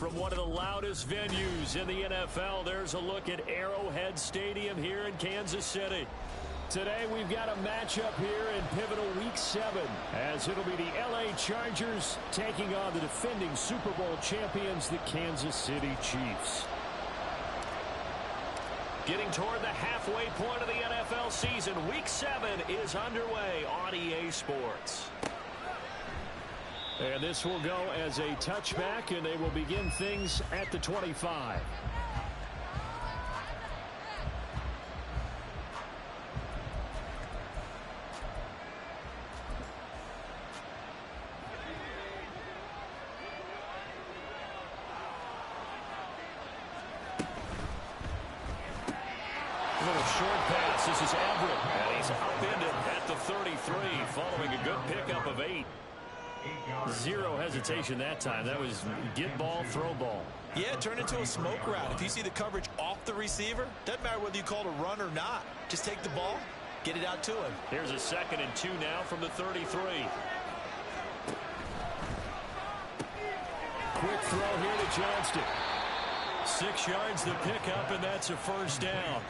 from one of the loudest venues in the NFL. There's a look at Arrowhead Stadium here in Kansas City. Today we've got a matchup here in pivotal Week 7, as it'll be the LA Chargers taking on the defending Super Bowl champions, the Kansas City Chiefs. Getting toward the halfway point of the NFL season, Week 7 is underway on EA Sports. And this will go as a touchback, and they will begin things at the 25. A little short pass. This is Everett, and he's upended at the 33 following a good pickup of 8. Zero hesitation that time. That was get ball, throw ball. Yeah, turn into a smoke route. If you see the coverage off the receiver, doesn't matter whether you call it a run or not. Just take the ball, get it out to him. Here's a 2nd and 2 now from the 33. Quick throw here to Johnston. 6 yards to pick up, and that's a first down.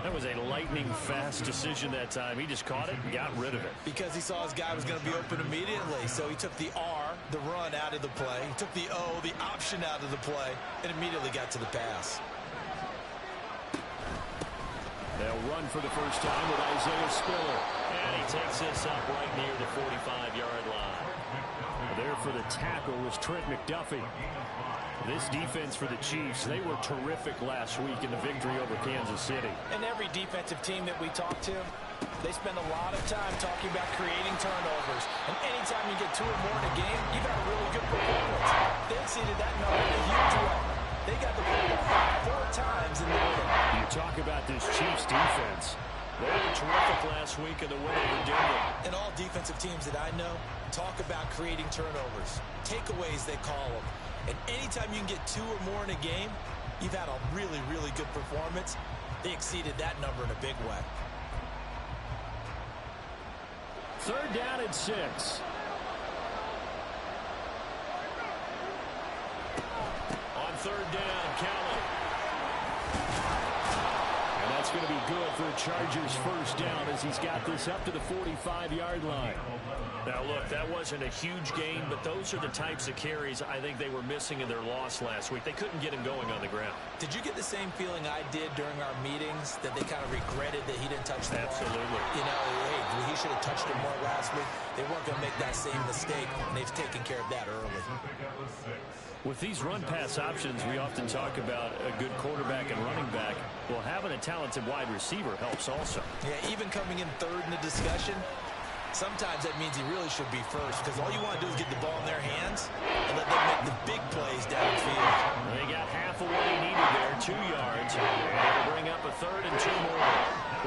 That was a lightning-fast decision that time. He just caught it and got rid of it. Because he saw his guy was going to be open immediately. So he took the R, the run, out of the play. He took the O, the option, out of the play, and immediately got to the pass. They'll run for the first time with Isaiah Spiller. And he takes this up right near the 45-yard line. There for the tackle was Trent McDuffie. This defense for the Chiefs, they were terrific last week in the victory over Kansas City. And every defensive team that we talk to, they spend a lot of time talking about creating turnovers. And anytime you get 2 or more in a game, you've got a really good performance. They exceeded that number in a huge way. They got the ball 4 times in the win. You talk about this Chiefs defense. They were terrific last week in the win over Denver. And all defensive teams that I know talk about creating turnovers. Takeaways, they call them. And anytime you can get 2 or more in a game, you've had a really, really good performance. They exceeded that number in a big way. 3rd down and 6. On 3rd down, Callan. And that's going to be good for a Chargers first down as he's got this up to the 45-yard line. Now, look, that wasn't a huge gain, but those are the types of carries I think they were missing in their loss last week. They couldn't get him going on the ground. Did you get the same feeling I did during our meetings, that they kind of regretted that he didn't touch the ball? Absolutely. You know, hey, he should have touched it more last week. They weren't going to make that same mistake, and they've taken care of that early. With these run-pass options, we often talk about a good quarterback and running back. Well, having a talented wide receiver helps also. Yeah, even coming in 3rd in the discussion, sometimes that means he really should be first, because all you want to do is get the ball in their hands and let them make the big plays downfield. They got half of what he needed there, 2 yards. They'll bring up a 3rd and 2 more.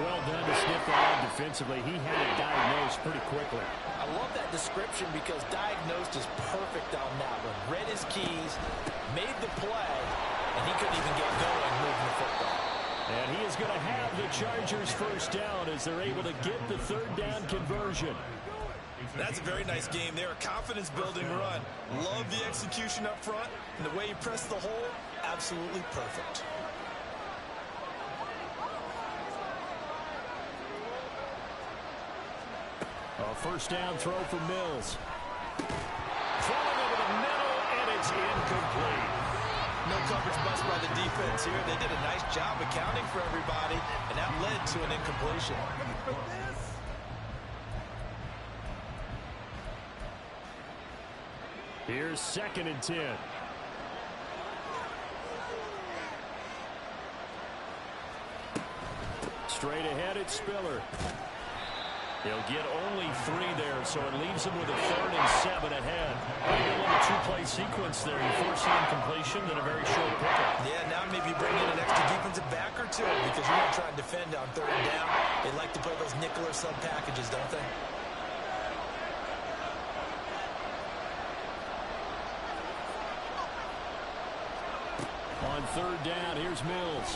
Well done to sniff that out defensively. He had it diagnosed pretty quickly. I love that description because diagnosed is perfect on that one. Read his keys, made the play, and he couldn't even get going moving the football. And he is going to have the Chargers first down as they're able to get the 3rd down conversion. That's a very nice game there. A confidence-building run. Love the execution up front, and the way he pressed the hole, absolutely perfect. A first down throw for Mills. Throwing over the middle, and it's incomplete. No coverage bust by the defense here. They did a nice job accounting for everybody, and that led to an incompletion. Here's 2nd and 10. Straight ahead, it's Spiller. He'll get only 3 there, so it leaves him with a 3rd and 7 ahead. A little 2-play sequence there. You force the incompletion, then a very short pickup. Yeah, now maybe bring in an extra defensive back or 2 because you're going to try and defend on 3rd down. They like to play those nickel or sub packages, don't they? On 3rd down, here's Mills.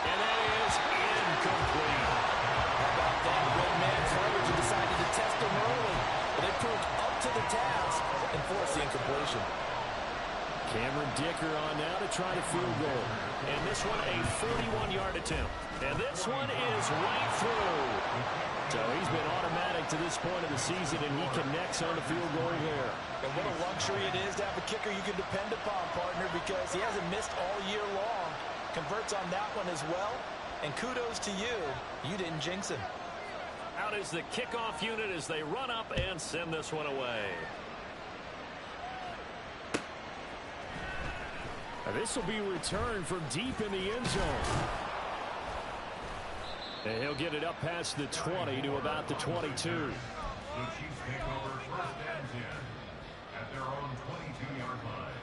And that is incomplete. That good man coverage and decided to test him early, but they proved up to the task and forced the incompletion. Cameron Dicker on now to try to field goal. And this one a 41-yard attempt. And this one is right through. So he's been automatic to this point of the season, and he connects on the field goal there. And what a luxury it is to have a kicker you can depend upon, partner, because he hasn't missed all year long. Converts on that one as well. And kudos to you. You didn't jinx him. Out is the kickoff unit as they run up and send this one away. This will be returned from deep in the end zone. And he'll get it up past the 20 to about the 22. The Chiefs take over first and 10 at their own 22-yard line.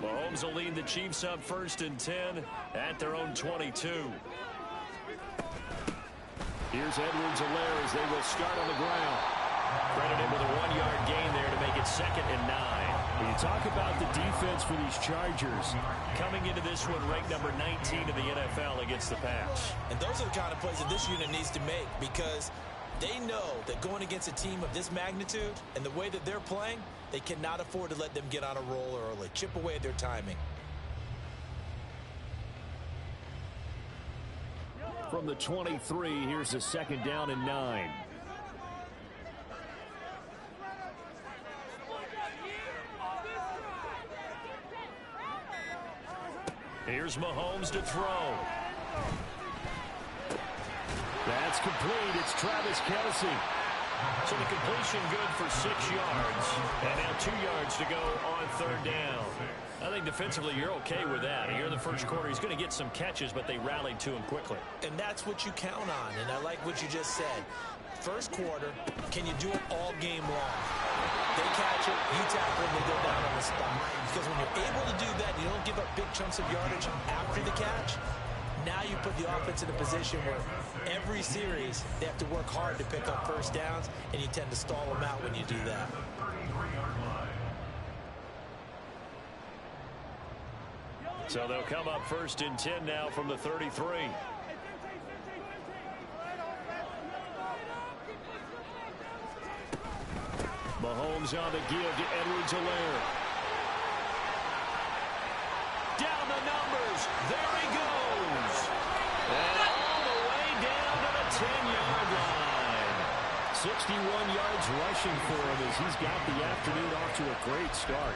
Mahomes will lead the Chiefs up first and 10 at their own 22. Here's Edwards-Helaire as they will start on the ground. Credited with a 1-yard gain there to make it 2nd and 9. When you talk about the defense for these Chargers, coming into this one ranked number 19 in the NFL against the pass. And those are the kind of plays that this unit needs to make, because they know that going against a team of this magnitude and the way that they're playing, they cannot afford to let them get on a roll early. Chip away at their timing. From the 23, here's a 2nd down and 9. Here's Mahomes to throw. That's complete. It's Travis Kelce. So the completion good for 6 yards. And now 2 yards to go on 3rd down. I think defensively you're okay with that. Here in the first quarter, he's going to get some catches, but they rallied to him quickly. And that's what you count on. And I like what you just said. First quarter, can you do it all game long? They catch it, you tackle it, and they go down on the spot. Because when you're able to do that, you don't give up big chunks of yardage after the catch. Now you put the offense in a position where every series they have to work hard to pick up first downs, and you tend to stall them out when you do that. So they'll come up 1st and 10 now from the 33. Mahomes on the give to Edwards-Helaire. Down the numbers. There he goes. And all the way down to the 10-yard line. 61 yards rushing for him as he's got the afternoon off to a great start.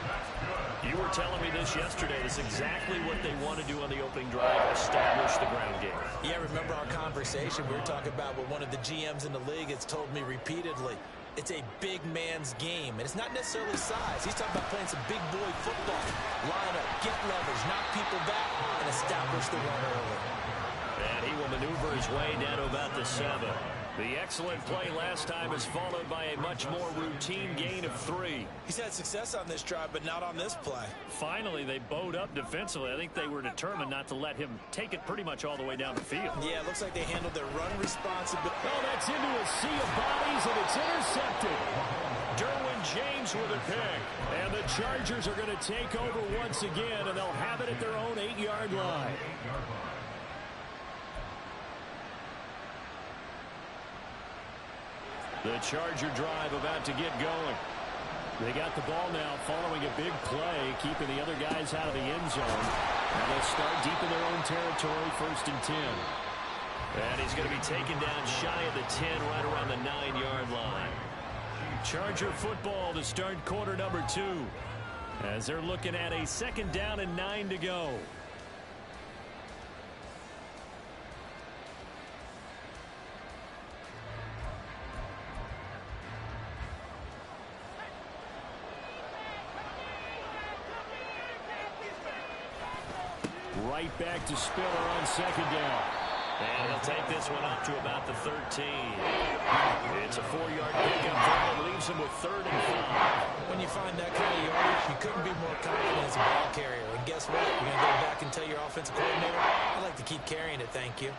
You were telling me this yesterday. This is exactly what they want to do on the opening drive, establish the ground game. Yeah, remember our conversation? We were talking about what one of the GMs in the league has told me repeatedly. It's a big man's game, and it's not necessarily size. He's talking about playing some big boy football. Line up, get leverage, knock people back, and establish the run early. And he will maneuver his way down to about the 7. The excellent play last time is followed by a much more routine gain of 3. He's had success on this drive, but not on this play. Finally, they bowed up defensively. I think they were determined not to let him take it pretty much all the way down the field. Yeah, it looks like they handled their run responsibility. Oh, that's into a sea of bodies, and it's intercepted. Derwin James with a pick. And the Chargers are going to take over once again, and they'll have it at their own 8-yard line. The Charger drive about to get going. They got the ball now following a big play, keeping the other guys out of the end zone. And they'll start deep in their own territory, 1st and 10. And he's going to be taken down shy of the 10, right around the 9-yard line. Charger football to start quarter number 2. As they're looking at a 2nd down and 9 to go. Right back to Spiller on 2nd down. And he'll take this one up to about the 13. It's a 4-yard pickup there that leaves him with 3rd and 5. When you find that kind of yardage, you couldn't be more confident as a ball carrier. And guess what? You're going to go back and tell your offensive coordinator, I'd like to keep carrying it, thank you.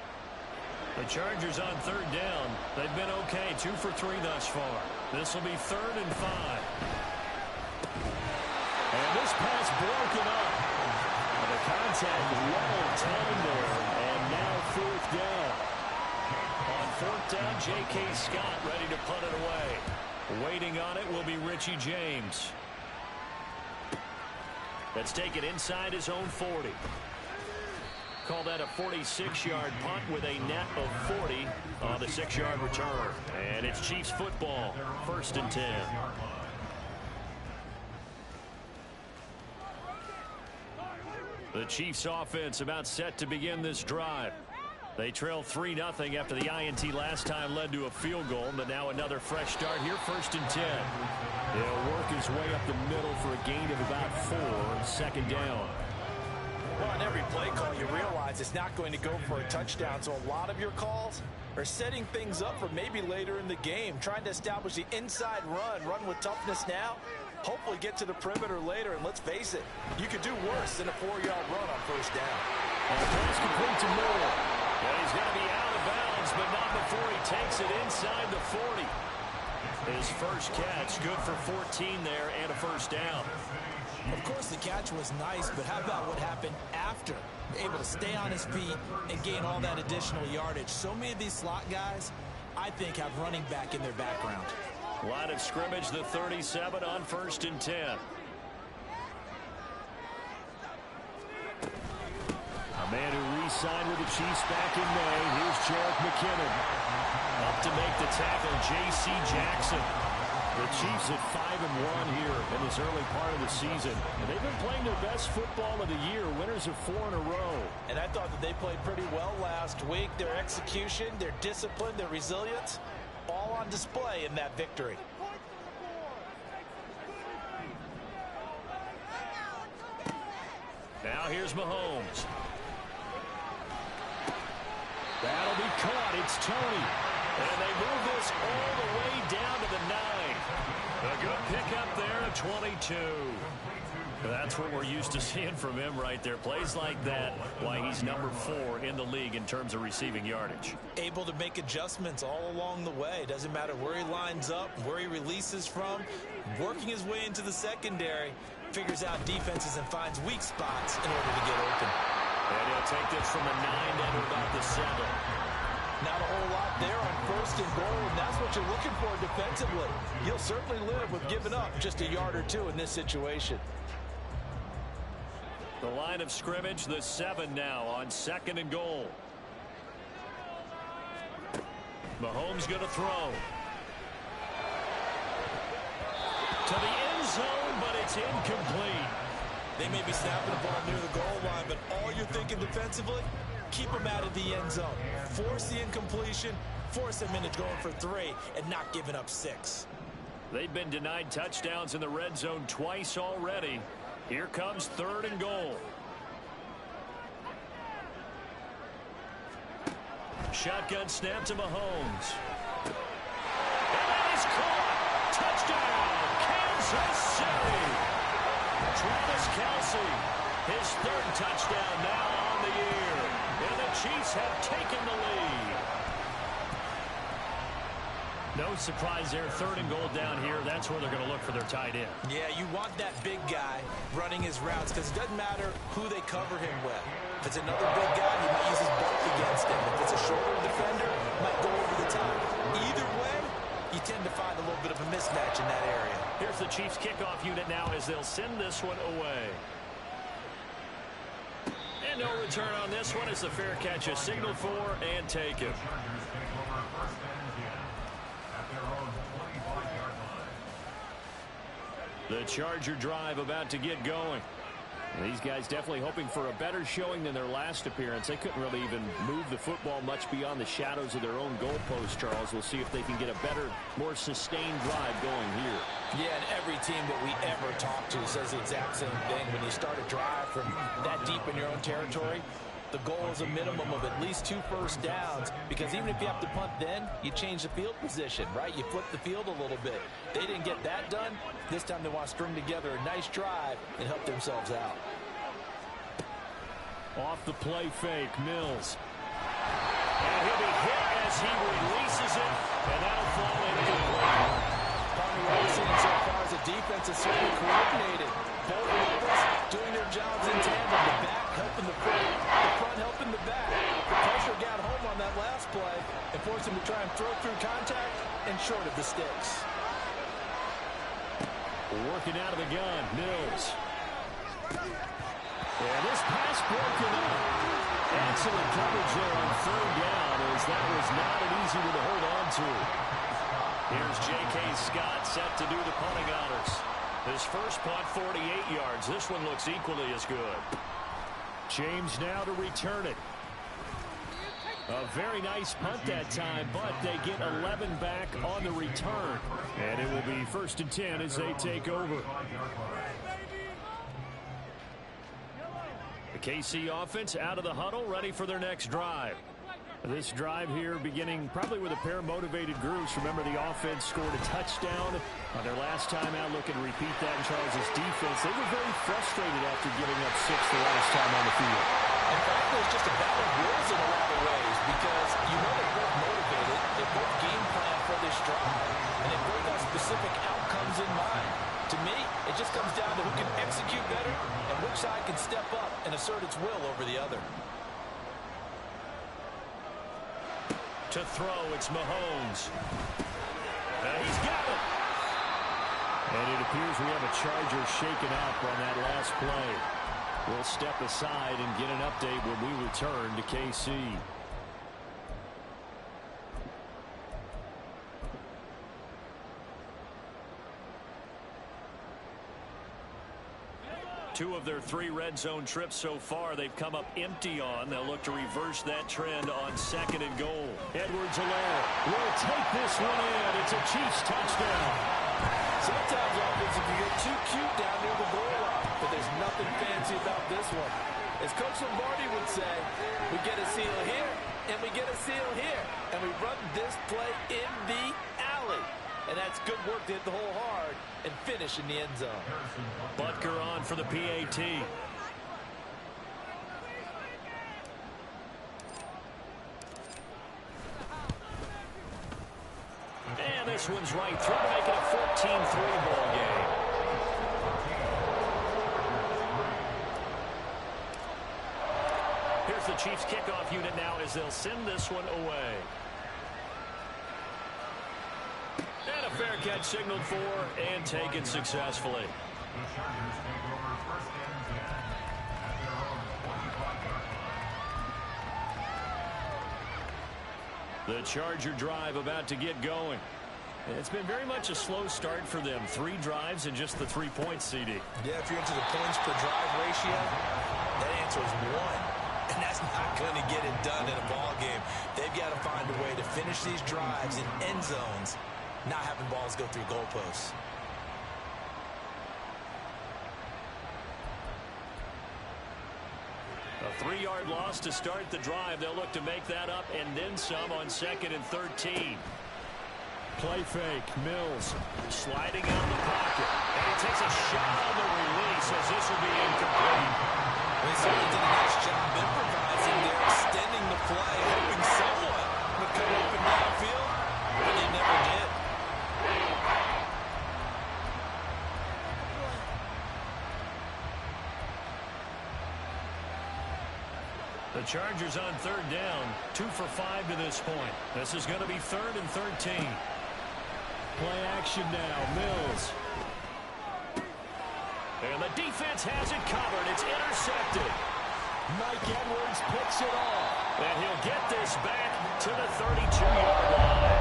The Chargers on 3rd down. They've been okay, 2 for 3 thus far. This will be 3rd and 5. And this pass broken up. The contact well timed there, and now 4th down. On 4th down, J.K. Scott ready to punt it away. Waiting on it will be Richie James. Let's take it inside his own 40. Call that a 46-yard punt with a net of 40 on the 6-yard return. And it's Chiefs football, 1st and 10. The Chiefs offense about set to begin this drive. They trail 3-0 after the INT last time led to a field goal, but now another fresh start here, 1st and 10. He'll work his way up the middle for a gain of about 4, 2nd down. Well, on every play call, you realize it's not going to go for a touchdown, so a lot of your calls are setting things up for maybe later in the game, trying to establish the inside run with toughness now, hopefully get to the perimeter later, and let's face it, you could do worse than a 4-yard run on 1st down. And pass complete to Moore. Well, he's going to be out of bounds, but not before he takes it inside the 40. His first catch, good for 14 there and a 1st down. Of course, the catch was nice, but how about what happened after? Able to stay on his feet and gain all that additional yardage. So many of these slot guys, I think, have running back in their background. Line of scrimmage, the 37 on 1st and 10. A man who re-signed with the Chiefs back in May. Here's Jerick McKinnon. Up to make the tackle, J.C. Jackson. The Chiefs at 5-1 here in this early part of the season. And they've been playing their best football of the year, winners of 4 in a row. And I thought that they played pretty well last week. Their execution, their discipline, their resilience, all on display in that victory. Now here's Mahomes. That'll be caught. It's Tony. And they move this all the way down to the 9. A good pickup there at 22. That's what we're used to seeing from him right there. Plays like that, why he's number 4 in the league in terms of receiving yardage. Able to make adjustments all along the way. Doesn't matter where he lines up, where he releases from. Working his way into the secondary, figures out defenses and finds weak spots in order to get open. And he'll take this from the 9 down to about the 7. Not a whole lot there on 1st and goal, and that's what you're looking for defensively. You'll certainly live with giving up just a yard or 2 in this situation. The line of scrimmage, the 7 now on 2nd and goal. Mahomes going to throw. To the end zone, but it's incomplete. They may be snapping the ball near the goal line, but all you're thinking defensively, keep them out of the end zone. Force the incompletion, force them into going for 3, and not giving up 6. They've been denied touchdowns in the red zone twice already. Here comes 3rd and goal. Shotgun snap to Mahomes. And that is caught. Touchdown, Kansas City. Travis Kelce, his 3rd touchdown now on the year. And the Chiefs have taken the lead. No surprise there, 3rd and goal down here. That's where they're going to look for their tight end. Yeah, you want that big guy running his routes because it doesn't matter who they cover him with. If it's another big guy, he might use his bulk against him. If it's a shorter defender, might go over the top. Either way, you tend to find a little bit of a mismatch in that area. Here's the Chiefs kickoff unit now as they'll send this one away. And no return on this one as the fair catch is signaled for and taken. The Charger drive about to get going. These guys definitely hoping for a better showing than their last appearance. They couldn't really even move the football much beyond the shadows of their own goalpost, Charles. We'll see if they can get a better, more sustained drive going here. Yeah, and every team that we ever talk to says the exact same thing. When you start a drive from that deep in your own territory, the goal is a minimum of at least 2 first downs, because even if you have to punt then, you change the field position, right? You flip the field a little bit. They didn't get that done. This time they want to string together a nice drive and help themselves out. Off the play fake, Mills. And he'll be hit as he releases it, and that'll fall incomplete. Part of what we're seeing so far is the defense is certainly coordinated. Both levels doing their jobs in tandem. The back helping the front helping the back. The pressure got home on that last play and forced him to try and throw through contact and short of the sticks. Working out of the gun, Mills. And this pass broken up. Excellent coverage there on third down, as that was not an easy one to hold on to. Here's J.K. Scott set to do the punting honors. His first punt, 48 yards. This one looks equally as good. James now to return it. A very nice punt that time, but they get 11 back on the return. And it will be 1st and 10 as they take over. The KC offense out of the huddle, ready for their next drive. This drive here beginning probably with a pair of motivated groups. Remember, the offense scored a touchdown on their last time out. Looking to repeat that in Charles' defense. They were very frustrated after giving up 6 the last time on the field. In fact, there's just a battle of wills in a lot of ways, because you know they're both motivated, they both game plan for this drive, and they both have specific outcomes in mind. To me, it just comes down to who can execute better and which side can step up and assert its will over the other. To throw, it's Mahomes. He's got it. And it appears we have a Charger shaken up on that last play. We'll step aside and get an update when we return to KC. Two of their 3 red zone trips so far they've come up empty on. They'll look to reverse that trend on 2nd and goal. Edwards-Helaire will take this one in. It's a Chiefs touchdown. Sometimes offensive can get too cute down near the goal line, but there's nothing fancy about this one. As Coach Lombardi would say, we get a seal here, and we get a seal here, and we run this play in the alley. And that's good work to hit the hole hard and finish in the end zone. Butker on for the PAT. And this one's right through to make it a 14-3 ball game. Here's the Chiefs kickoff unit now as they'll send this one away. And a fair catch signaled for and taken successfully. The Chargers take over 1st and 10 at their own 25 yard line. The Charger drive about to get going. It's been very much a slow start for them. 3 drives and just the 3 points, CD. Yeah, if you're into the points per drive ratio, that answer is 1. And that's not going to get it done in a ball game. They've got to find a way to finish these drives in end zones, not having balls go through goalposts. A 3-yard loss to start the drive. They'll look to make that up and then some on 2nd and 13. Play fake. Mills sliding out of the pocket. And he takes a shot on the release as this will be incomplete. They certainly did a nice job improvising there, extending the play, hoping someone would come open downfield, but they never did. The Chargers on 3rd down, 2 for 5 to this point. This is going to be 3rd and 13. Play action now, Mills. And the defense has it covered. It's intercepted. Mike Edwards picks it off. And he'll get this back to the 32-yard line.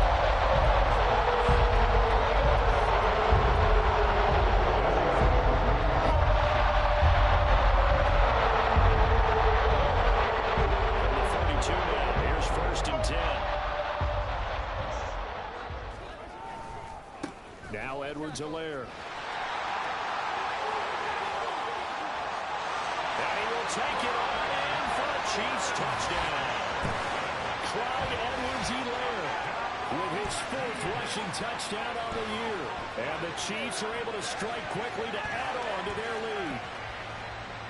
Now Edwards-Helaire. And he will take it on in for a Chiefs touchdown. Clyde Edwards-Helaire with his 4th rushing touchdown on the year. And the Chiefs are able to strike quickly to add on to their lead.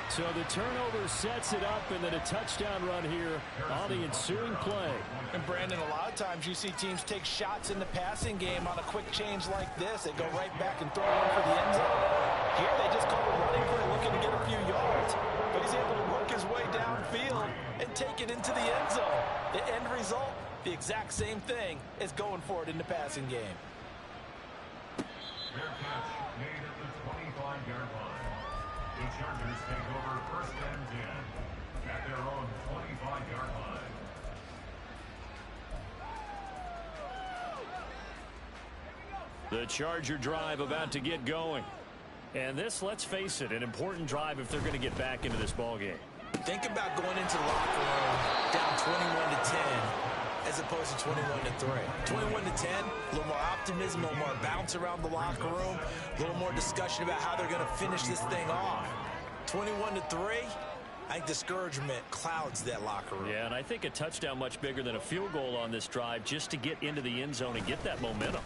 So the turnover sets it up, and then a touchdown run here on the ensuing play. And Brandon, a lot of times you see teams take shots in the passing game on a quick change like this. They go right back and throw one for the end zone. Here they just call a running play, looking to get a few yards. But he's able to work his way downfield and take it into the end zone. The end result, the exact same thing as going for it in the passing game. Their catch made at the 25-yard line. The Chargers take over first and 10 at their own 25-yard line. The Charger drive about to get going. And this, let's face it, an important drive if they're going to get back into this ballgame. Think about going into the locker room down 21-10 as opposed to 21-3. 21-10, a little more optimism, a little more bounce around the locker room, a little more discussion about how they're going to finish this thing off. 21-3, I think discouragement clouds that locker room. Yeah, and I think a touchdown much bigger than a field goal on this drive just to get into the end zone and get that momentum.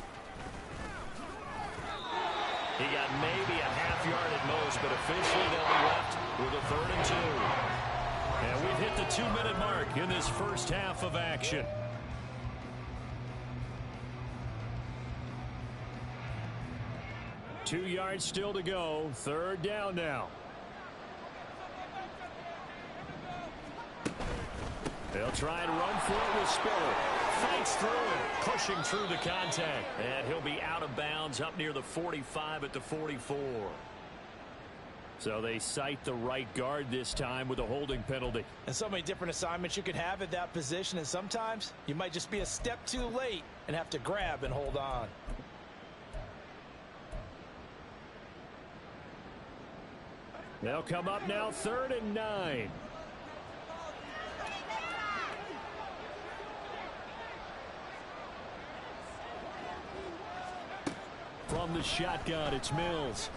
He got maybe a half yard at most, but officially they'll be left with a 3rd and 2. And we've hit the 2-minute mark in this first half of action. Two yards still to go. 3rd down now. They'll try and run for it with Spiller. Fights through it, pushing through the contact. And he'll be out of bounds up near the 45 at the 44. So they cite the right guard this time with a holding penalty. And so many different assignments you could have at that position, and sometimes you might just be a step too late and have to grab and hold on. They'll come up now 3rd and 9. From the shotgun, it's Mills.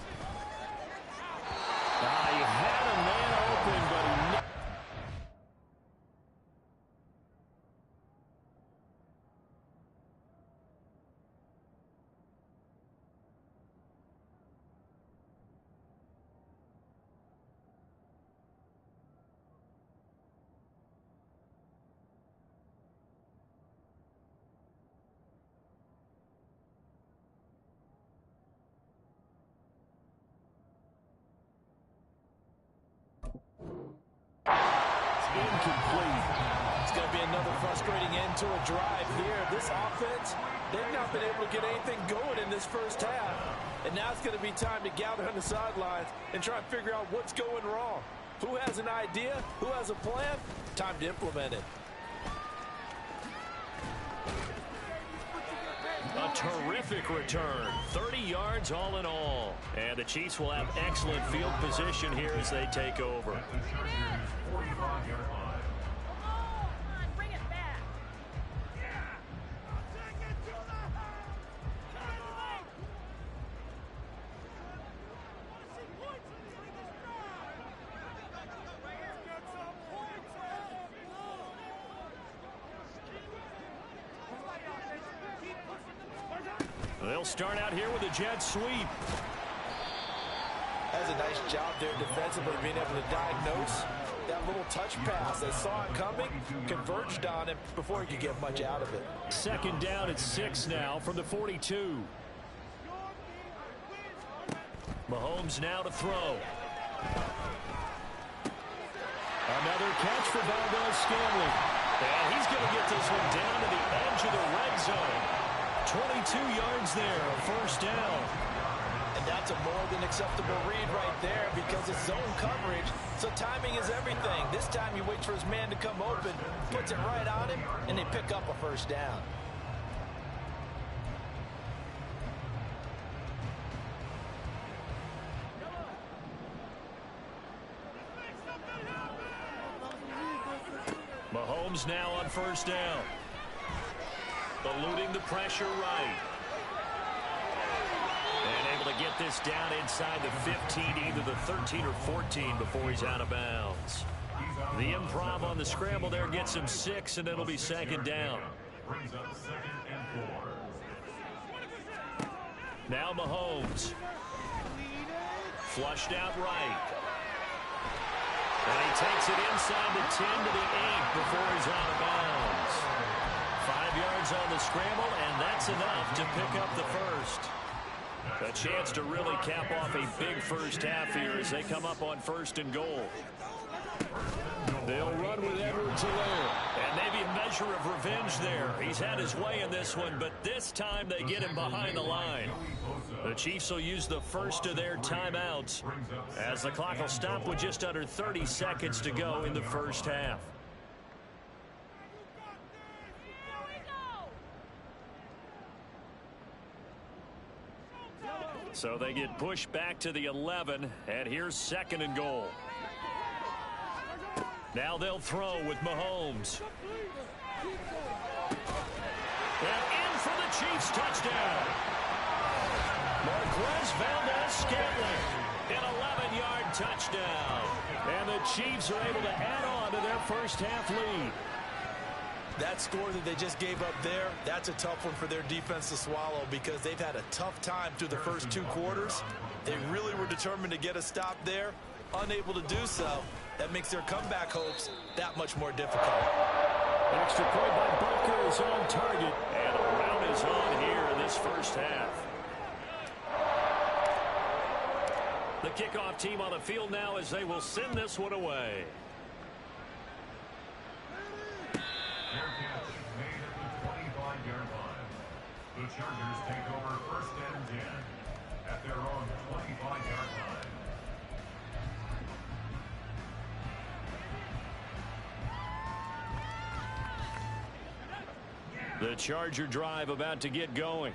He had a man open, but he... Incomplete. It's going to be another frustrating end to a drive here. This offense, they've not been able to get anything going in this first half. And now it's going to be time to gather on the sidelines and try and figure out what's going wrong. Who has an idea? Who has a plan? Time to implement it. A terrific return. 30 yards all in all. And the Chiefs will have excellent field position here as they take over. At the Chargers' 45-yard line. Bring it back. They'll start out here with a jet sweep. That's a nice job there defensively, being able to diagnose that little touch pass. They saw it coming, converged on him before he could get much out of it. 2nd down at 6 now from the 42. Mahomes now to throw. Another catch for Valdez-Scantling. And he's going to get this one down to the edge of the red zone. 22 yards there, a 1st down. And that's a more than acceptable read right there because it's zone coverage, so timing is everything. This time he waits for his man to come open, puts it right on him, and they pick up a 1st down. Mahomes now on 1st down. Eluding the pressure right. And able to get this down inside the 15, either the 13 or 14 before he's out of bounds. The improv on the scramble there gets him 6, and it'll be 2nd down. Brings up 2nd and 4. Now Mahomes. Flushed out right. And he takes it inside the 10 to the 8 before he's out of bounds. 5 yards on the scramble, and that's enough to pick up the 1st. A chance to really cap off a big first half here as they come up on 1st and goal. They'll run with Edwards-Helaire. And maybe a measure measure of revenge there. He's had his way in this one, but this time they get him behind the line. The Chiefs will use the first of their timeouts as the clock will stop with just under 30 seconds to go in the first half. So they get pushed back to the 11, and here's 2nd and goal. Now they'll throw with Mahomes. And in for the Chiefs touchdown. Marquez Valdez-Scantling, an 11-yard touchdown. And the Chiefs are able to add on to their first half lead. That score that they just gave up there, that's a tough one for their defense to swallow because they've had a tough time through the first 2 quarters. They really were determined to get a stop there, unable to do so. That makes their comeback hopes that much more difficult. Extra point by Butker is on target, and a round is on here in this first half. The kickoff team on the field now as they will send this one away. Fair catch made at the 25-yard line. The Chargers take over 1st and 10 at their own 25-yard line. The Charger drive about to get going.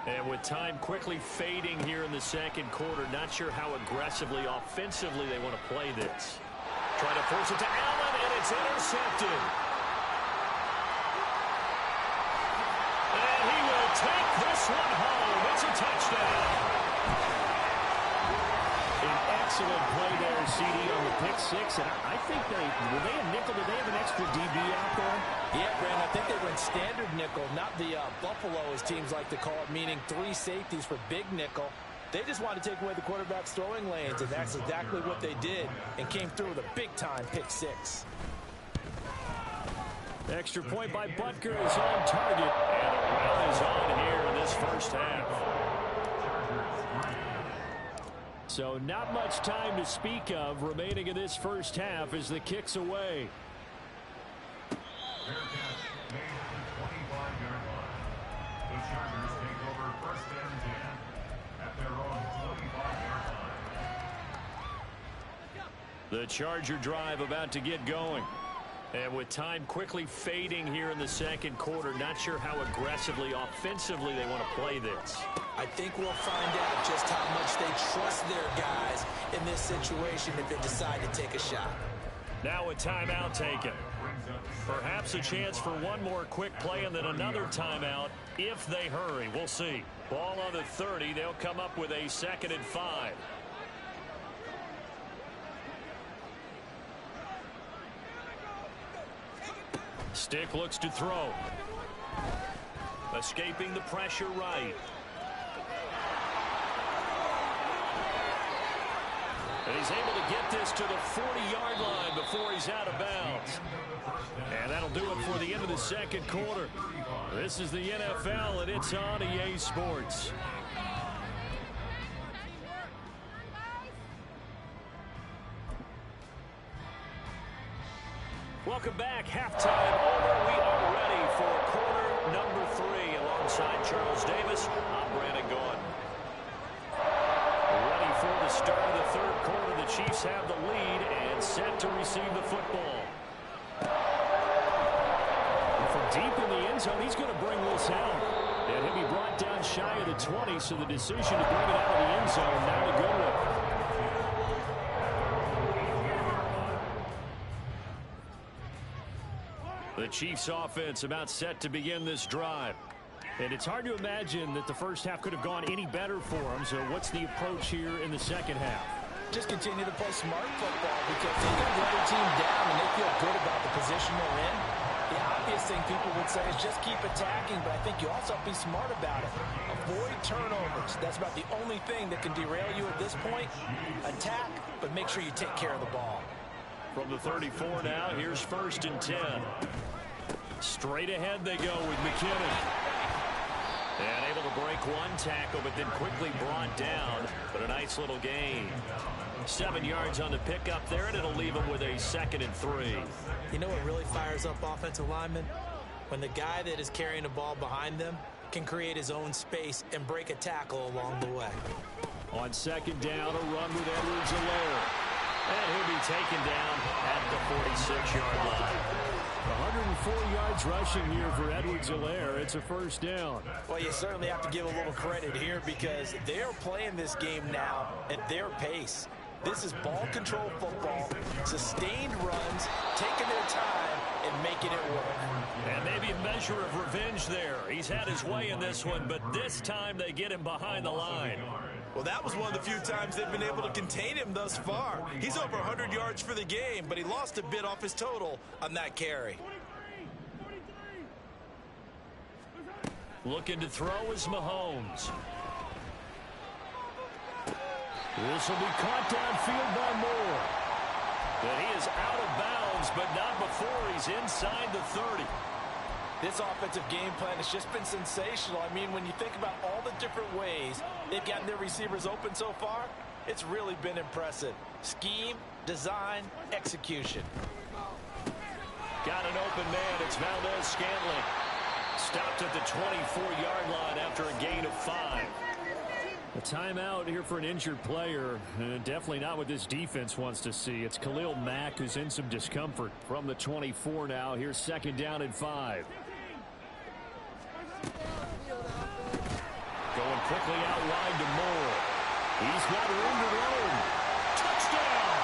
And with time quickly fading here in the second quarter, not sure how aggressively, offensively they want to play this. Trying to force it to Allen, and it's intercepted. And he will take this one home. It's a touchdown. An excellent play there, CD, on the pick 6. And I think were they a nickel? Did they have an extra DB out there? Yeah, Brandon, I think they went standard nickel, not the Buffalo, as teams like to call it, meaning 3 safeties for big nickel. They just wanted to take away the quarterback's throwing lanes, and that's exactly what they did, and came through with a big-time pick 6. Extra point by Butker is on target, and a round is on here in this first half. So not much time to speak of remaining in this first half as the kick's away. Fair catch made at the 25-yard line. The Chargers take over 1st and 10 at their own 25-yard line. The Charger drive about to get going. And with time quickly fading here in the second quarter, not sure how aggressively, offensively they want to play this. I think we'll find out just how much they trust their guys in this situation if they decide to take a shot. Now a timeout taken. Perhaps a chance for one more quick play and then another timeout if they hurry. We'll see. Ball on the 30. They'll come up with a 2nd and 5. Stick looks to throw. Escaping the pressure right. And he's able to get this to the 40-yard line before he's out of bounds. And that'll do it for the end of the second quarter. This is the NFL, and it's on EA Sports. Welcome back. Halftime over. We are ready for quarter number 3. Alongside Charles Davis, I'm Brandon Gaudin. Ready for the start of the third quarter. The Chiefs have the lead and set to receive the football. And from deep in the end zone, he's going to bring this out. And he'll be brought down shy of the 20, so the decision to bring it out of the end zone, not a good one. The Chiefs offense about set to begin this drive. And it's hard to imagine that the first half could have gone any better for them. So what's the approach here in the second half? Just continue to play smart football because they got the other team down and they feel good about the position they're in. The obvious thing people would say is just keep attacking, but I think you also have to be smart about it. Avoid turnovers. That's about the only thing that can derail you at this point. Attack, but make sure you take care of the ball. From the 34 now, here's 1st and 10. Straight ahead they go with McKinnon. And able to break one tackle, but then quickly brought down. But a nice little gain. 7 yards on the pickup there, and it'll leave him with a 2nd and 3. You know what really fires up offensive linemen? when the guy that is carrying the ball behind them can create his own space and break a tackle along the way. On second down, a run with Edwards-Helaire. And he'll be taken down at the 46-yard line. 104 yards rushing here for Edwards-Helaire. It's a first down. Well, you certainly have to give a little credit here because they're playing this game now at their pace. This is ball control football, sustained runs, taking their time, and making it work. And maybe a measure of revenge there. He's had his way in this one, but this time they get him behind the line. Well, that was one of the few times they've been able to contain him thus far. He's over 100 yards for the game, but he lost a bit off his total on that carry. Looking to throw is Mahomes. This will be caught downfield by Moore. But he is out of bounds, but not before he's inside the 30. This offensive game plan has just been sensational. I mean, when you think about all the different ways they've gotten their receivers open so far, it's really been impressive. Scheme, design, execution. Got an open man. It's Valdez-Scantling. Stopped at the 24-yard line after a gain of 5. A timeout here for an injured player. Definitely not what this defense wants to see. It's Khalil Mack who's in some discomfort from the 24 now. Here's second down and 5. Going quickly out wide to Moore. He's got room to roam. Touchdown!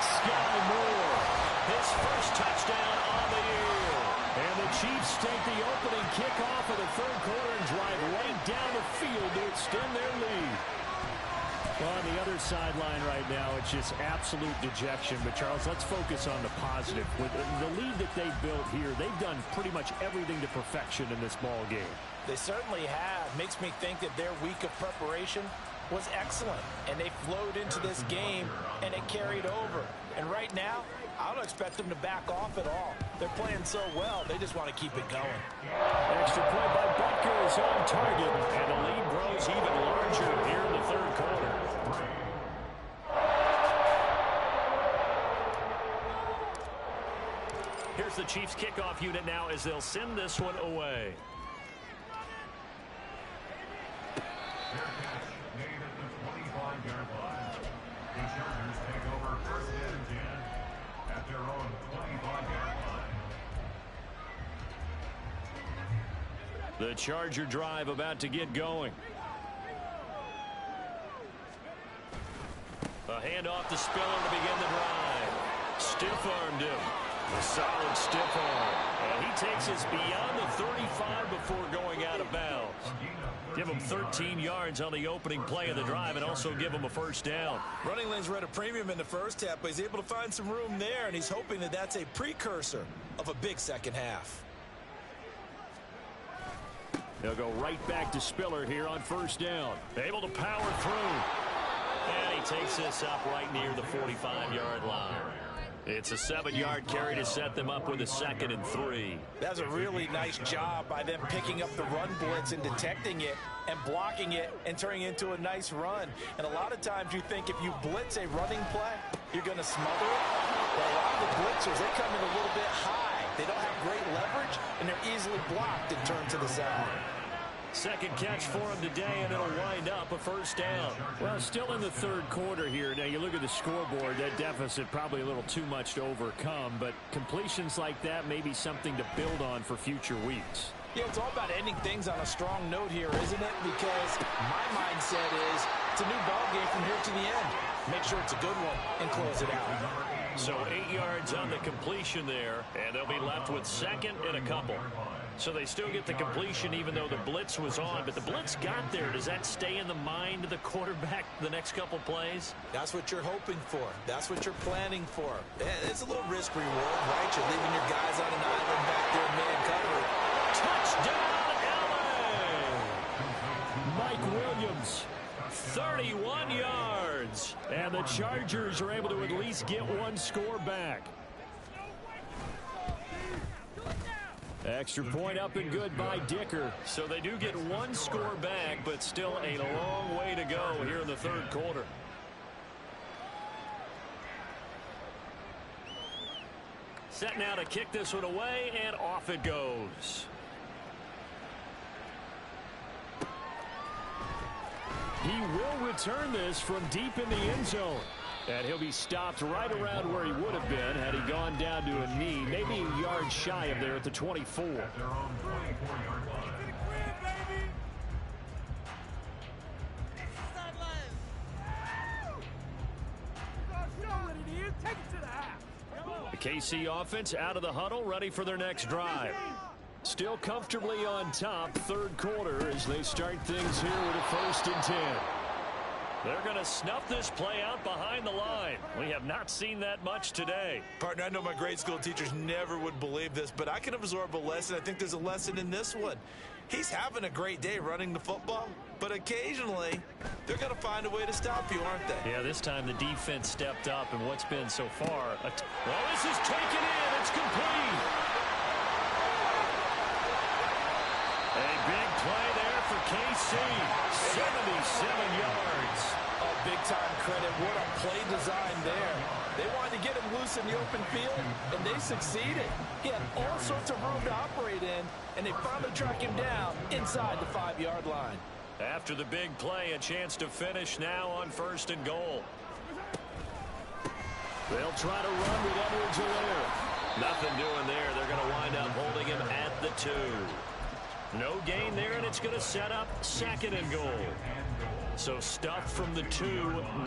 Sky Moore. His first touchdown on the year. And the Chiefs take the opening kickoff of the third quarter and drive right down the field to extend their lead. Well, on the other sideline right now, it's just absolute dejection. But, Charles, let's focus on the positive. With the lead that they've built here, they've done pretty much everything to perfection in this ball game. They certainly have. Makes me think that their week of preparation was excellent. And they flowed into this game, and it carried over. And right now, I don't expect them to back off at all. They're playing so well, they just want to keep it going. Extra point by Butker is on target, and the lead grows even larger here in the third quarter. Here's the Chiefs kickoff unit now as they'll send this one away. Their catch made at the 25-yard line. The Chargers take over first and 10 at their own 25-yard line. The Charger drive about to get going. A handoff to Spiller to begin the drive. Stiff-armed him. A solid stiff arm. And he takes us beyond the 35 before going out of bounds. Give him 13 yards on the opening play of the drive and also give him a first down. Running lanes were at a premium in the first half, but he's able to find some room there, and he's hoping that that's a precursor of a big second half. They'll go right back to Spiller here on first down. Able to power through. And he takes this up right near the 45-yard line. It's a 7-yard carry to set them up with a 2nd and 3. That's a really nice job by them picking up the run blitz and detecting it and blocking it and turning it into a nice run. And a lot of times you think if you blitz a running play, you're going to smother it. But a lot of the blitzers, they come in a little bit high. They don't have great leverage, and they're easily blocked and turned to the side. Second catch for him today, and it'll wind up a first down. Well, still in the third quarter here. Now, you look at the scoreboard, that deficit probably a little too much to overcome, but completions like that may be something to build on for future weeks. Yeah, it's all about ending things on a strong note here, isn't it? Because my mindset is it's a new ball game from here to the end. Make sure it's a good one and close it out. So 8 yards on the completion there, and they'll be left with 2nd and a couple. So they still get the completion even though the blitz was on. But the blitz got there. Does that stay in the mind of the quarterback the next couple plays? That's what you're hoping for. That's what you're planning for. It's a little risk reward, right? You're leaving your guys on an island back there in man cover. Touchdown, LA! Mike Williams, 31 yards. And the Chargers are able to at least get one score back. Extra point up and good by Dicker. So they do get one score back, but still a long way to go here in the third quarter. Set now to kick this one away, and off it goes. Chargers. He will return this from deep in the end zone. And he'll be stopped right around where he would have been had he gone down to a knee, maybe a yard shy of there at the 24. At their own 24-yard line. The KC offense out of the huddle, ready for their next drive. Still comfortably on top, third quarter, as they start things here with a 1st and 10. They're going to snuff this play out behind the line. We have not seen that much today. Partner, I know my grade school teachers never would believe this, but I can absorb a lesson. I think there's a lesson in this one. He's having a great day running the football, but occasionally they're going to find a way to stop you, aren't they? Yeah, this time the defense stepped up, and what's been so far, well, this is taken in. It's complete. A big play there for KC. 77 yards. Oh, big-time credit. What a play design there. They wanted to get him loose in the open field, and they succeeded. He had all sorts of room to operate in, and they finally track him down inside the 5-yard line. After the big play, a chance to finish now on 1st and goal. They'll try to run with Edwards-Helaire. Nothing doing there. They're going to wind up holding him at the 2. No gain there, and it's going to set up 2nd and goal. So stuff from the 2.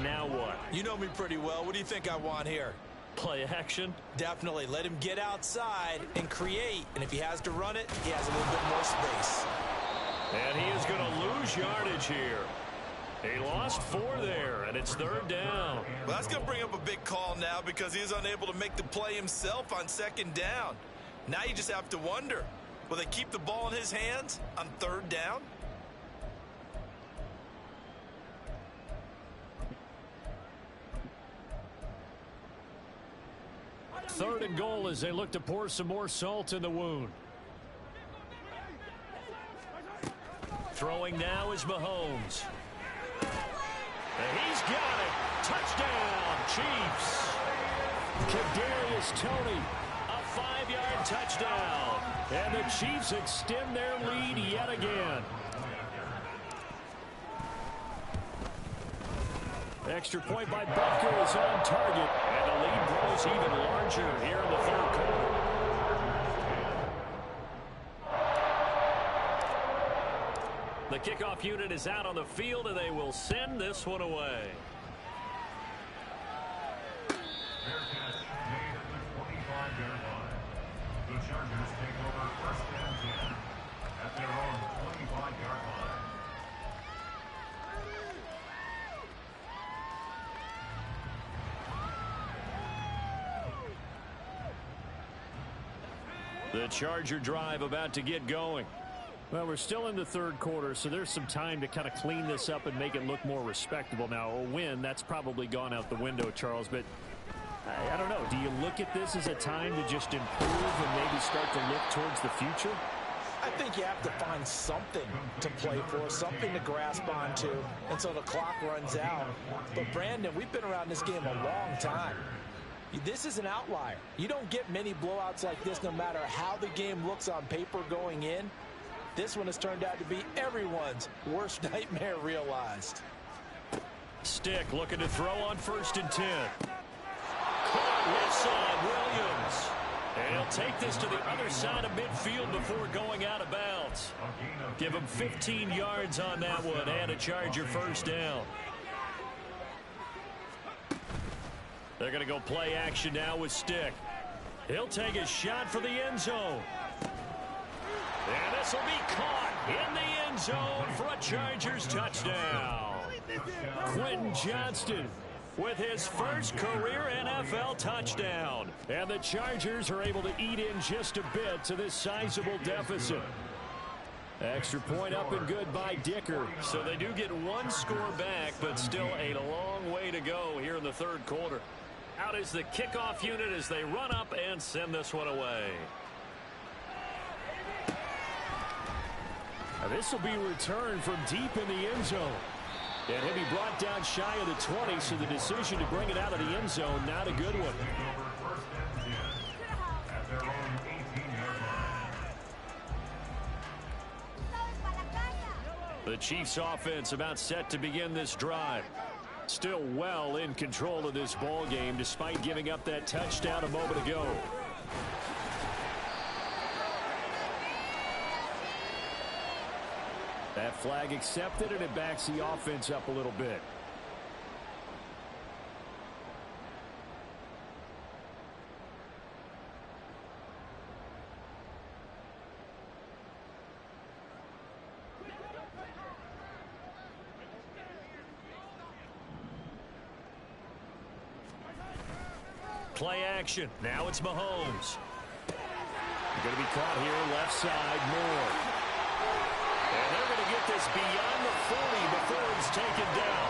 Now what? You know me pretty well. What do you think I want here? Play action? Definitely. Let him get outside and create. And if he has to run it, he has a little bit more space. And he is going to lose yardage here. He lost 4 there, and it's 3rd down. Well, that's going to bring up a big call now because he is unable to make the play himself on 2nd down. Now you just have to wonder, will they keep the ball in his hands on 3rd down? Third and goal as they look to pour some more salt in the wound. Throwing now is Mahomes. And he's got it. Touchdown, Chiefs. Kadarius Toney, a 5-yard touchdown. And the Chiefs extend their lead yet again. Extra point by Butker is on target. And the lead grows even larger here in the 3rd quarter. The kickoff unit is out on the field, and they will send this one away. Fair catch made at the 25-yard line. The Chargers take over 1st and 10 at their own 25-yard line. The Charger drive about to get going. Well, we're still in the 3rd quarter, so there's some time to kind of clean this up and make it look more respectable. Now, a win, that's probably gone out the window, Charles, but I don't know. Do you look at this as a time to just improve and maybe start to look towards the future? I think you have to find something to play for, something to grasp onto until the clock runs out. But, Brandon, we've been around this game a long time. This is an outlier. You don't get many blowouts like this no matter how the game looks on paper going in. This one has turned out to be everyone's worst nightmare realized. Stick looking to throw on 1st and 10. Caught with Williams. And he'll take this to the other side of midfield before going out of bounds. Give him 15 yards on that one and a Charger 1st down. They're going to go play action now with Stick. He'll take a shot for the end zone. And this will be caught in the end zone for a Chargers touchdown. Quentin Johnston with his first career NFL touchdown. And the Chargers are able to eat in just a bit to this sizable deficit. Extra point up and good by Dicker. So they do get one score back, but still a long way to go here in the 3rd quarter. Out is the kickoff unit as they run up and send this one away. Now this will be returned from deep in the end zone. And he'll be brought down shy of the 20, so the decision to bring it out of the end zone, not a good one. Take over 1st and 10 at their own 18-yard line. The Chiefs offense about set to begin this drive. Still well in control of this ball game despite giving up that touchdown a moment ago. That flag accepted, and it backs the offense up a little bit. Play action. Now it's Mahomes. Going to be caught here left side, Moore. And they're going to get this beyond the 40 before he's taken down.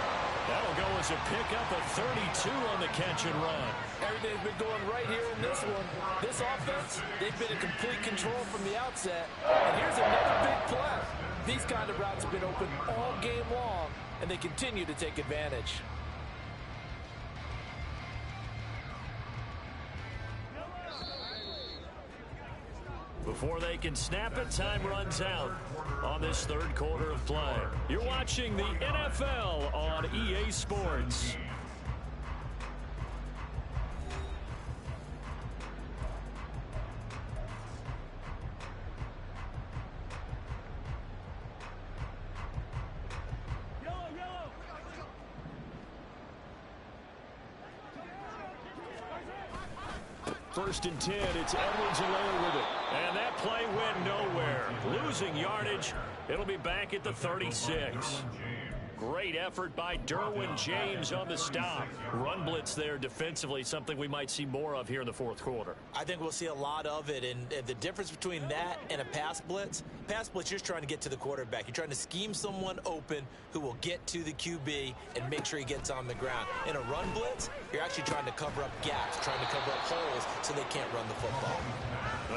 That'll go as a pickup of 32 on the catch and run. Everything's been going right here in this one. This offense, they've been in complete control from the outset. And here's another big play. These kind of routes have been open all game long, and they continue to take advantage. Before they can snap it, time runs out on this third quarter of play. You're watching the NFL on EA Sports. First and 10, it's Edwards-Helaire with it. And that play went nowhere. Losing yardage. It'll be back at the 36. Great effort by Derwin James on the stop. Run blitz there defensively, something we might see more of here in the fourth quarter. I think we'll see a lot of it, and the difference between that and a pass blitz, you're just trying to get to the quarterback. You're trying to scheme someone open who will get to the QB and make sure he gets on the ground. In a run blitz, you're actually trying to cover up gaps, trying to cover up holes so they can't run the football.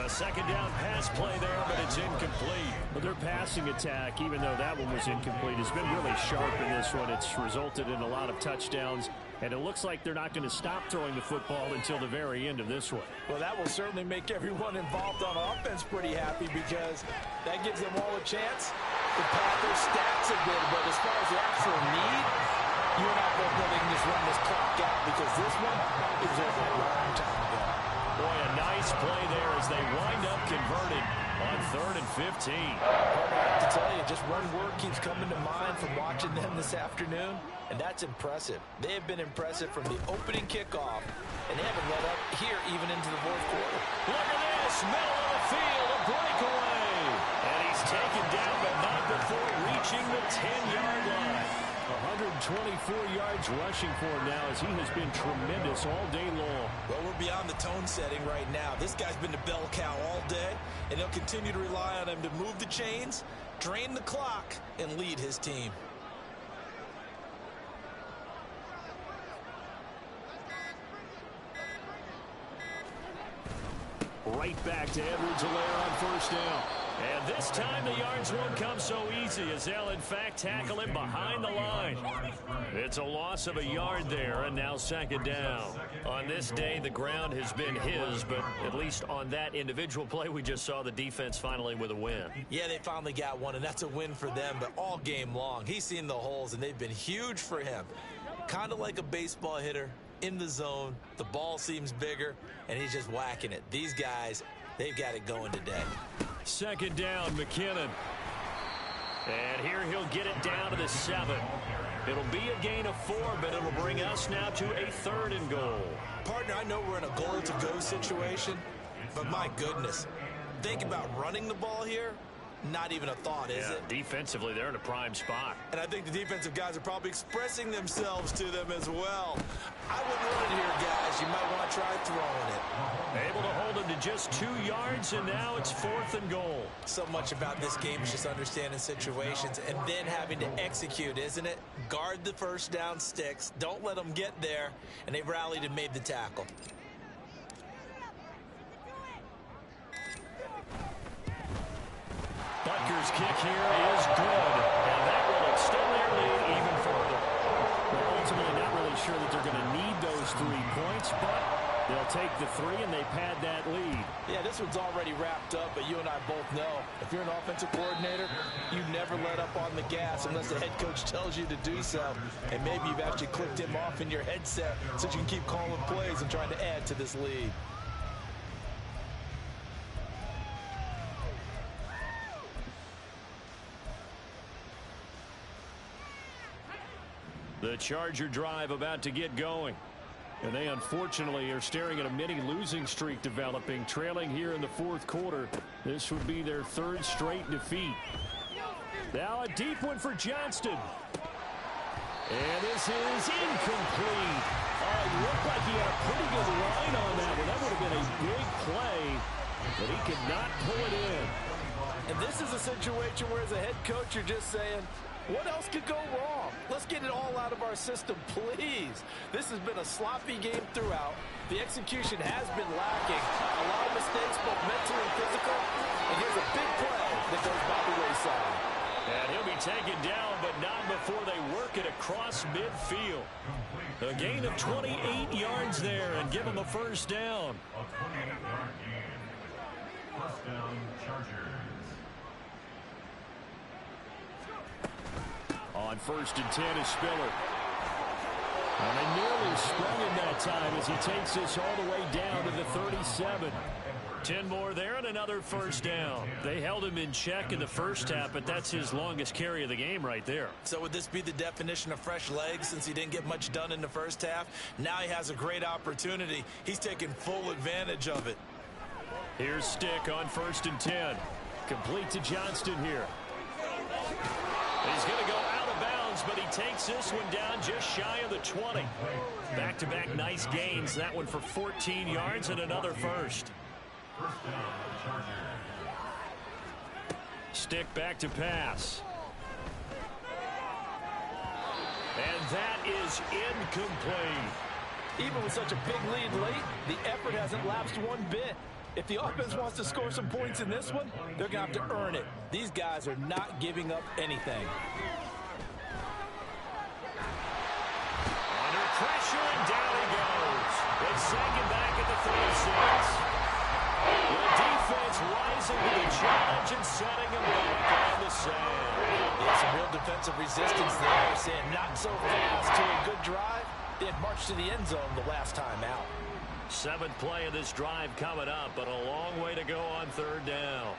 A second down pass play there, but it's incomplete. But their passing attack, even though that one was incomplete, has been really sharp in this one. It's resulted in a lot of touchdowns, and it looks like they're not going to stop throwing the football until the very end of this one. Well, that will certainly make everyone involved on offense pretty happy because that gives them all a chance to pad their stats a bit. But as far as the actual need, you and I both know they can just run this clock out because this one is over a long time ago. Boy, a nice play there as they wind up converting on 3rd and 15. I have to tell you, just run word keeps coming to mind from watching them this afternoon, and that's impressive. They have been impressive from the opening kickoff, and they haven't let up here even into the fourth quarter. Look at this, middle of the field, a breakaway. And he's taken down, but not before reaching the 10-yard line. 124 yards rushing for him now as he has been tremendous all day long. Well, we're beyond the tone setting right now. This guy's been the bell cow all day, and he'll continue to rely on him to move the chains, drain the clock, and lead his team. Right back to Edwards-Helaire on first down. And this time the yards won't come so easy as they'll in fact tackle him behind the line. It's a loss of a yard there, and now second down. On this day, the ground has been his, but at least on that individual play, we just saw the defense finally with a win. Yeah, they finally got one, and that's a win for them, but all game long, he's seen the holes, and they've been huge for him. Kind of like a baseball hitter in the zone. The ball seems bigger, and he's just whacking it. These guys, they've got it going today. Second down, McKinnon. And here he'll get it down to the 7. It'll be a gain of 4, but it'll bring us now to a 3rd and goal. Partner, I know we're in a goal-to-go situation, but my goodness, think about running the ball here. Not even a thought, is it? Defensively, they're in a prime spot. And I think the defensive guys are probably expressing themselves to them as well. I wouldn't run it here, guys. You might want to try throwing it. Able to hold him to just 2 yards, and now it's 4th and goal. So much about this game is just understanding situations and then having to execute, isn't it? Guard the first down sticks. Don't let them get there. And they rallied and made the tackle. Butker's kick here is good, and that will extend their lead even further. Well, ultimately, not really sure that they're going to need those 3 points, but They'll take the three, and they pad that lead. Yeah, this one's already wrapped up, but you and I both know if you're an offensive coordinator, you never let up on the gas unless the head coach tells you to do so. And maybe you've actually clicked him off in your headset so you can keep calling plays and trying to add to this lead. The Charger drive about to get going. And they unfortunately are staring at a mini losing streak developing, trailing here in the fourth quarter. This would be their third straight defeat. Now a deep one for Johnston. And this is incomplete. Oh, it looked like he had a pretty good line on that one. That would have been a big play, but he could not pull it in. And this is a situation where as a head coach you're just saying, what else could go wrong? Let's get it all out of our system, please. This has been a sloppy game throughout. The execution has been lacking. A lot of mistakes, both mentally and physical. And here's a big play that goes by the wayside. And he'll be taken down, but not before they work it across midfield. A gain of 28 yards there and give him a first down. A 28-yard gain. First down, Chargers. On 1st and 10 is Spiller. And they nearly sprung him that time as he takes this all the way down to the 37. 10 more there and another first down. They held him in check in the first half, but that's his longest carry of the game right there. So would this be the definition of fresh legs since he didn't get much done in the first half? Now he has a great opportunity. He's taking full advantage of it. Here's Stick on 1st and 10. Complete to Johnston here. He's going to go out of bounds, but he takes this one down just shy of the 20. Back-to-back nice gains. That one for 14 yards and another first. First down, Chargers. Stick back to pass. And that is incomplete. Even with such a big lead late, the effort hasn't lapsed one bit. If the offense wants to score some points in this one, they're going to have to earn it. These guys are not giving up anything. Under pressure, and down he goes. They sag him back at the 36. The defense rising to the challenge and setting him back on the sand. Yeah, some real defensive resistance there, saying not so fast to a good drive. They had marched to the end zone the last time out. 7th play of this drive coming up, but a long way to go on 3rd down.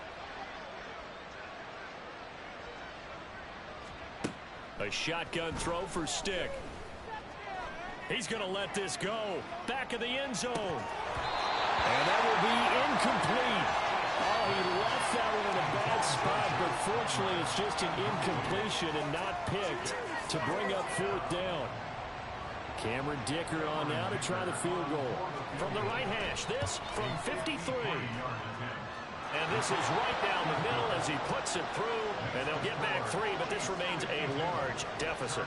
A shotgun throw for Stick. He's going to let this go. Back of the end zone. And that will be incomplete. Oh, he left that one in a bad spot, but fortunately it's just an incompletion and not picked to bring up 4th down. Cameron Dicker on now to try the field goal. From the right hash, this from 53. And this is right down the middle as he puts it through. And they'll get back 3, but this remains a large deficit.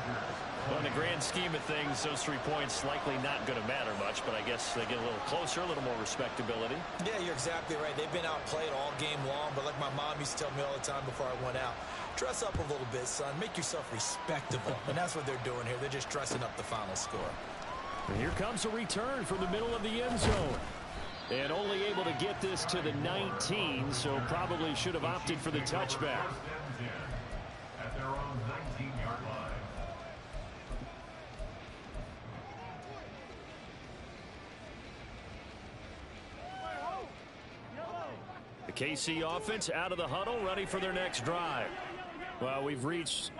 Well, in the grand scheme of things, those 3 points likely not going to matter much, but I guess they get a little closer, a little more respectability. Yeah, you're exactly right. They've been outplayed all game long, but like my mom used to tell me all the time before I went out, dress up a little bit, son. Make yourself respectable. And that's what they're doing here. They're just dressing up the final score. And here comes a return from the middle of the end zone. And only able to get this to the 19, so probably should have opted for the touchback. At their own 19-yard line. The KC offense out of the huddle, ready for their next drive. Well, we've reached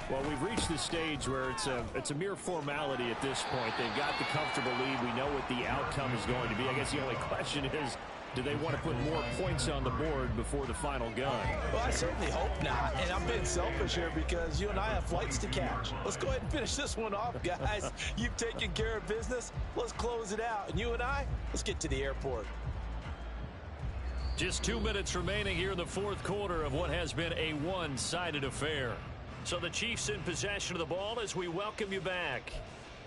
the stage where it's a mere formality at this point. They've got the comfortable lead. We know what the outcome is going to be. I guess the only question is, do they want to put more points on the board before the final gun? Well, I certainly hope not. And I'm being selfish here because you and I have flights to catch. Let's go ahead and finish this one off, guys. You've taken care of business. Let's close it out. And you and I, let's get to the airport. Just 2 minutes remaining here in the fourth quarter of what has been a one-sided affair. So the Chiefs in possession of the ball as we welcome you back.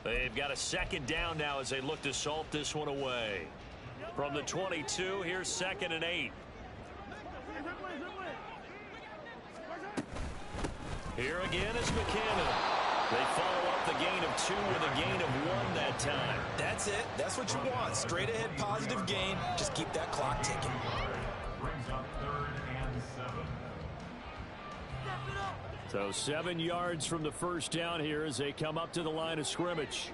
They've got a 2nd down now as they look to salt this one away. From the 22, here's 2nd and 8. Here again is McKinnon. They follow up up the gain of 2 with a gain of 1 that time. That's it. That's what you want. Straight ahead positive gain. Just keep that clock ticking. Brings up 3rd and 7. So 7 yards from the first down here as they come up to the line of scrimmage.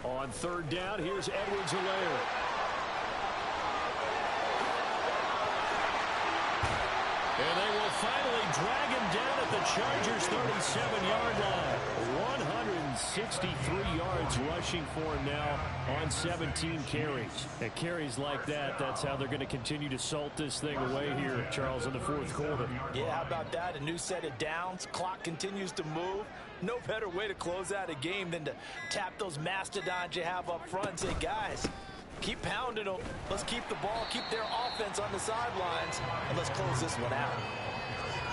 On 3rd down, here's Edwards-Helaire. And they will finally drag him down at the Chargers' 37-yard line. 163 yards rushing for him now on 17 carries. And carries like that, that's how they're going to continue to salt this thing away here, Charles, in the 4th quarter. Yeah, how about that? A new set of downs. Clock continues to move. No better way to close out a game than to tap those mastodons you have up front and say, guys, keep pounding them. Let's keep the ball, keep their offense on the sidelines, and let's close this one out.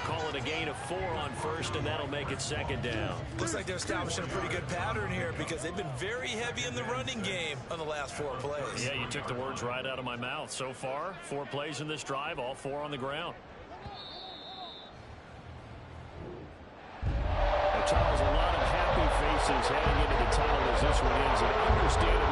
Call it a gain of 4 on 1st, and that'll make it 2nd down. Looks like they're establishing a pretty good pattern here because they've been very heavy in the running game on the last 4 plays. Yeah, you took the words right out of my mouth. So far, 4 plays in this drive, all 4 on the ground. Charles, a lot of happy faces heading into the tunnel as this one ends. And understandable